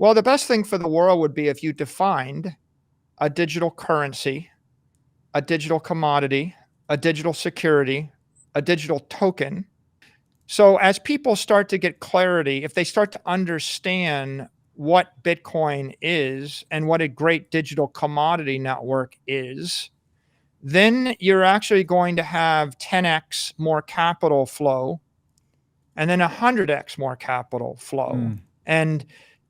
Well, the best thing for the world would be if you defined a digital currency, a digital commodity, a digital security, a digital token. So as people start to get clarity, if they start to understand what Bitcoin is and what a great digital commodity network is, then you're actually going to have 10x more capital flow and then 100x more capital flow.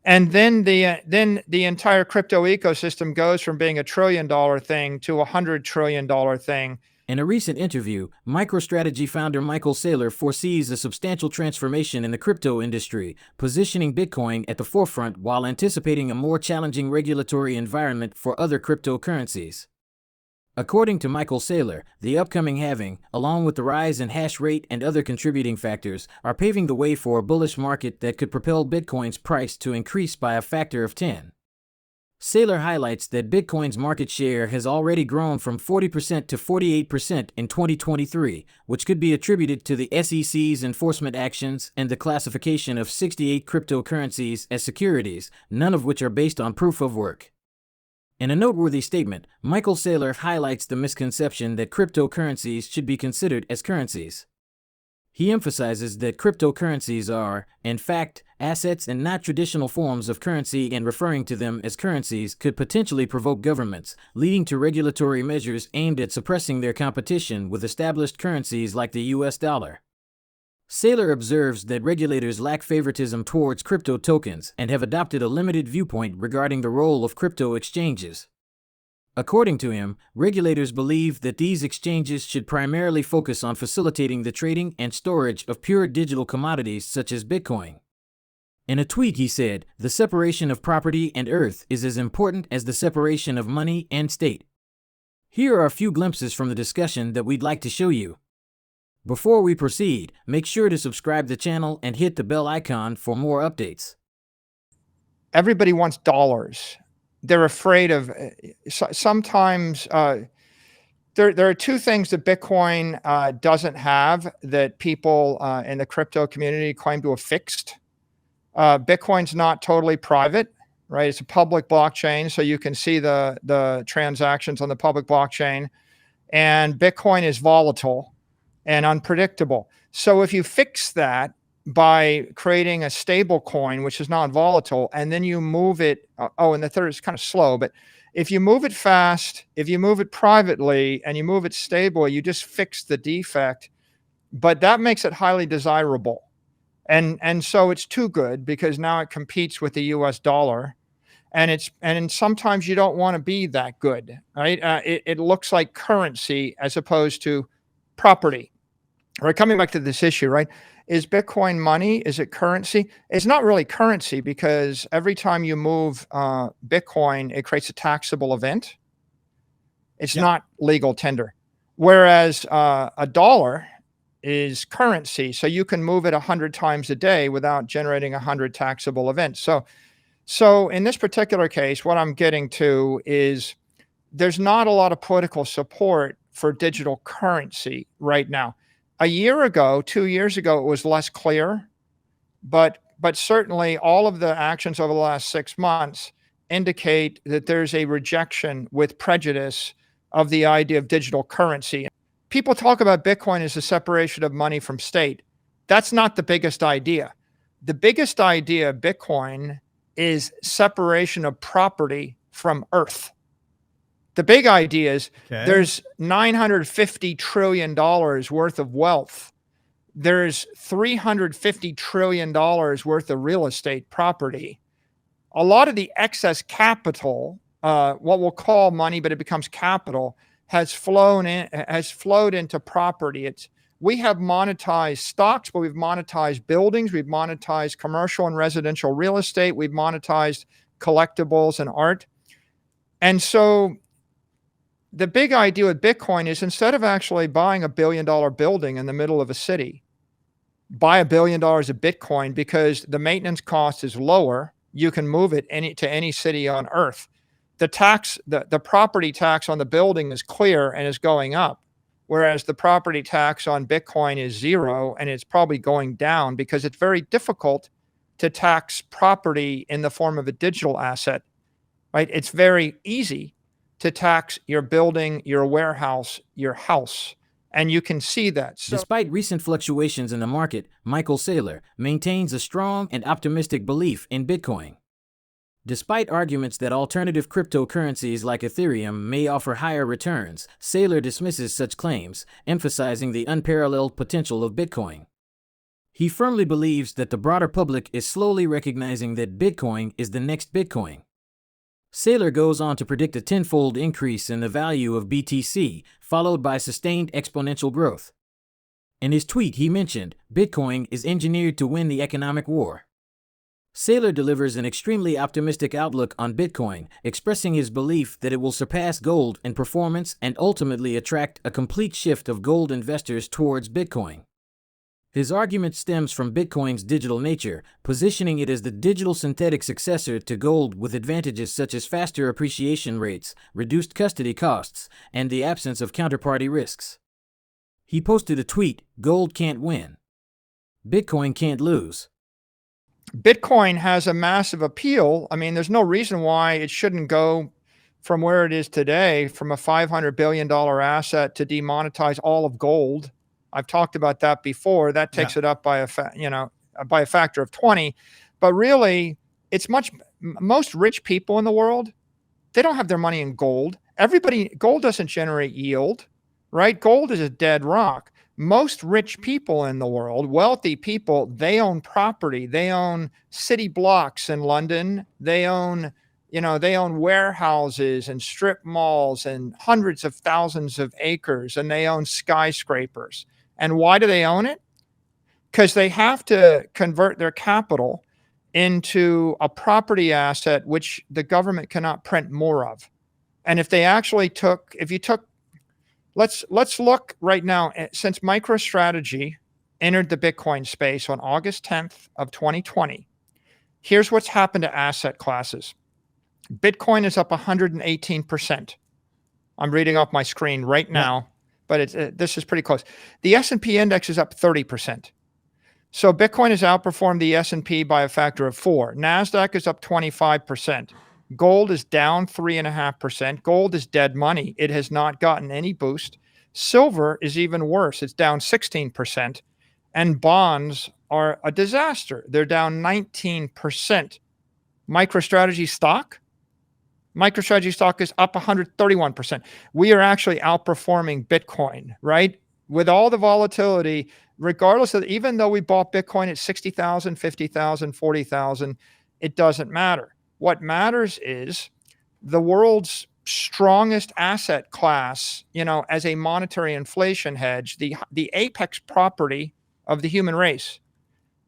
And then the entire crypto ecosystem goes from being $1 trillion thing to $100 trillion thing. In a recent interview, MicroStrategy founder Michael Saylor foresees a substantial transformation in the crypto industry, positioning Bitcoin at the forefront while anticipating a more challenging regulatory environment for other cryptocurrencies. According to Michael Saylor, the upcoming halving, along with the rise in hash rate and other contributing factors, are paving the way for a bullish market that could propel Bitcoin's price to increase by a factor of 10. Saylor highlights that Bitcoin's market share has already grown from 40% to 48% in 2023, which could be attributed to the SEC's enforcement actions and the classification of 68 cryptocurrencies as securities, none of which are based on proof of work. In a noteworthy statement, Michael Saylor highlights the misconception that cryptocurrencies should be considered as currencies. He emphasizes that cryptocurrencies are, in fact, assets and not traditional forms of currency, and referring to them as currencies could potentially provoke governments, leading to regulatory measures aimed at suppressing their competition with established currencies like the US dollar. Saylor observes that regulators lack favoritism towards crypto tokens and have adopted a limited viewpoint regarding the role of crypto exchanges. According to him, regulators believe that these exchanges should primarily focus on facilitating the trading and storage of pure digital commodities such as Bitcoin. In a tweet, he said, "The separation of property and earth is as important as the separation of money and state." Here are a few glimpses from the discussion that we'd like to show you. Before we proceed, make sure to subscribe to the channel and hit the bell icon for more updates. Everybody wants dollars. They're afraid of sometimes there are two things that Bitcoin doesn't have that people in the crypto community claim to have fixed. Bitcoin's not totally private, right? It's a public blockchain, so you can see the transactions on the public blockchain. And Bitcoin is volatile and unpredictable. So if you fix that by creating a stable coin, which is not volatile, and then you move it, and the third is kind of slow, but if you move it fast, if you move it privately, and you move it stable, you just fix the defect, but that makes it highly desirable. And so it's too good because now it competes with the US dollar, and sometimes you don't want to be that good, right? It looks like currency as opposed to property. Right, coming back to this issue, right? Is Bitcoin money? Is it currency? It's not really currency because every time you move Bitcoin, it creates a taxable event. It's not legal tender. Whereas a dollar is currency, so you can move it 100 times a day without generating 100 taxable events. So in this particular case, what I'm getting to is there's not a lot of political support for digital currency right now. A year ago, 2 years ago, it was less clear, but certainly all of the actions over the last 6 months indicate that there's a rejection with prejudice of the idea of digital currency. People talk about Bitcoin as a separation of money from state. That's not the biggest idea. The biggest idea of Bitcoin is separation of property from earth. The big idea is there's $950 trillion worth of wealth. There's $350 trillion worth of real estate property. A lot of the excess capital, what we'll call money, but it becomes capital, has flowed into property. We have monetized stocks, but we've monetized buildings. We've monetized commercial and residential real estate. We've monetized collectibles and art. And so the big idea with Bitcoin is instead of actually buying $1 billion building in the middle of a city, buy $1 billion of Bitcoin because the maintenance cost is lower. You can move it to any city on earth. The property tax on the building is clear and is going up, whereas the property tax on Bitcoin is zero and it's probably going down because it's very difficult to tax property in the form of a digital asset, right? It's very easy to tax your building, your warehouse, your house. And you can see that. Despite recent fluctuations in the market, Michael Saylor maintains a strong and optimistic belief in Bitcoin. Despite arguments that alternative cryptocurrencies like Ethereum may offer higher returns, Saylor dismisses such claims, emphasizing the unparalleled potential of Bitcoin. He firmly believes that the broader public is slowly recognizing that Bitcoin is the next Bitcoin. Saylor goes on to predict a tenfold increase in the value of BTC, followed by sustained exponential growth. In his tweet, he mentioned, "Bitcoin is engineered to win the economic war." Saylor delivers an extremely optimistic outlook on Bitcoin, expressing his belief that it will surpass gold in performance and ultimately attract a complete shift of gold investors towards Bitcoin. His argument stems from Bitcoin's digital nature, positioning it as the digital synthetic successor to gold with advantages such as faster appreciation rates, reduced custody costs, and the absence of counterparty risks. He posted a tweet, "Gold can't win. Bitcoin can't lose." Bitcoin has a massive appeal. I mean, there's no reason why it shouldn't go from where it is today, from a $500 billion asset, to demonetize all of gold. I've talked about that before. That takes it up by a factor of 20. But really, most rich people in the world, they don't have their money in gold. Gold doesn't generate yield, right? Gold is a dead rock. Most rich people in the world, wealthy people, they own property. They own city blocks in London. They own warehouses and strip malls and hundreds of thousands of acres, and they own skyscrapers. And why do they own it? Because they have to convert their capital into a property asset, which the government cannot print more of. And let's look right now, since MicroStrategy entered the Bitcoin space on August 10th of 2020, here's what's happened to asset classes. Bitcoin is up 118%. I'm reading off my screen right now, but this is pretty close. The S&P index is up 30%. So Bitcoin has outperformed the S&P by a factor of 4. NASDAQ is up 25%. Gold is down 3.5%. Gold is dead money. It has not gotten any boost. Silver is even worse. It's down 16%. And bonds are a disaster. They're down 19%. MicroStrategy stock is up 131%. We are actually outperforming Bitcoin, right? With all the volatility, regardless of, even though we bought Bitcoin at 60,000, 50,000, 40,000, it doesn't matter. What matters is the world's strongest asset class, as a monetary inflation hedge, the apex property of the human race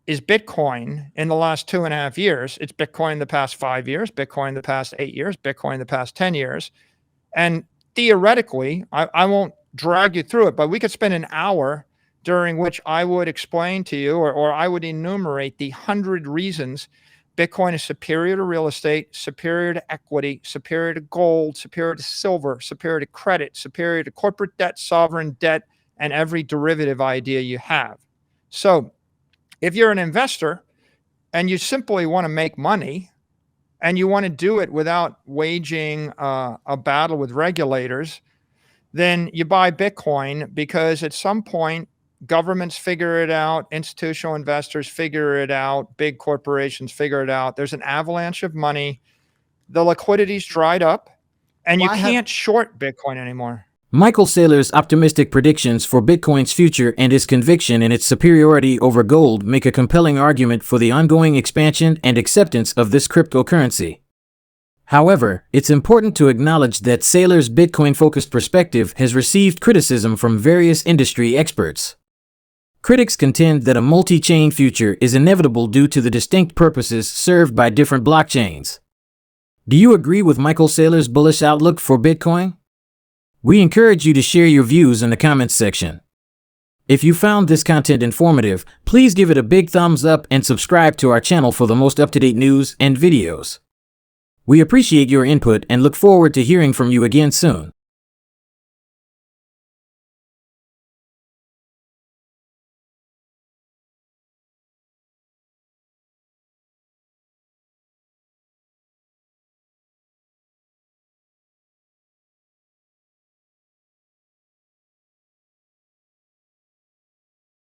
is Bitcoin in the last 2.5 years. It's Bitcoin the past 5 years, Bitcoin the past 8 years, Bitcoin the past 10 years. And theoretically, I won't drag you through it, but we could spend an hour during which I would explain to you, or I would enumerate the 100 reasons Bitcoin is superior to real estate, superior to equity, superior to gold, superior to silver, superior to credit, superior to corporate debt, sovereign debt, and every derivative idea you have. So if you're an investor and you simply want to make money and you want to do it without waging a battle with regulators, then you buy Bitcoin, because at some point, governments figure it out, institutional investors figure it out, big corporations figure it out. There's an avalanche of money. The liquidity's dried up, and you can't short Bitcoin anymore. Michael Saylor's optimistic predictions for Bitcoin's future and his conviction in its superiority over gold make a compelling argument for the ongoing expansion and acceptance of this cryptocurrency. However, it's important to acknowledge that Saylor's Bitcoin-focused perspective has received criticism from various industry experts. Critics contend that a multi-chain future is inevitable due to the distinct purposes served by different blockchains. Do you agree with Michael Saylor's bullish outlook for Bitcoin? We encourage you to share your views in the comments section. If you found this content informative, please give it a big thumbs up and subscribe to our channel for the most up-to-date news and videos. We appreciate your input and look forward to hearing from you again soon.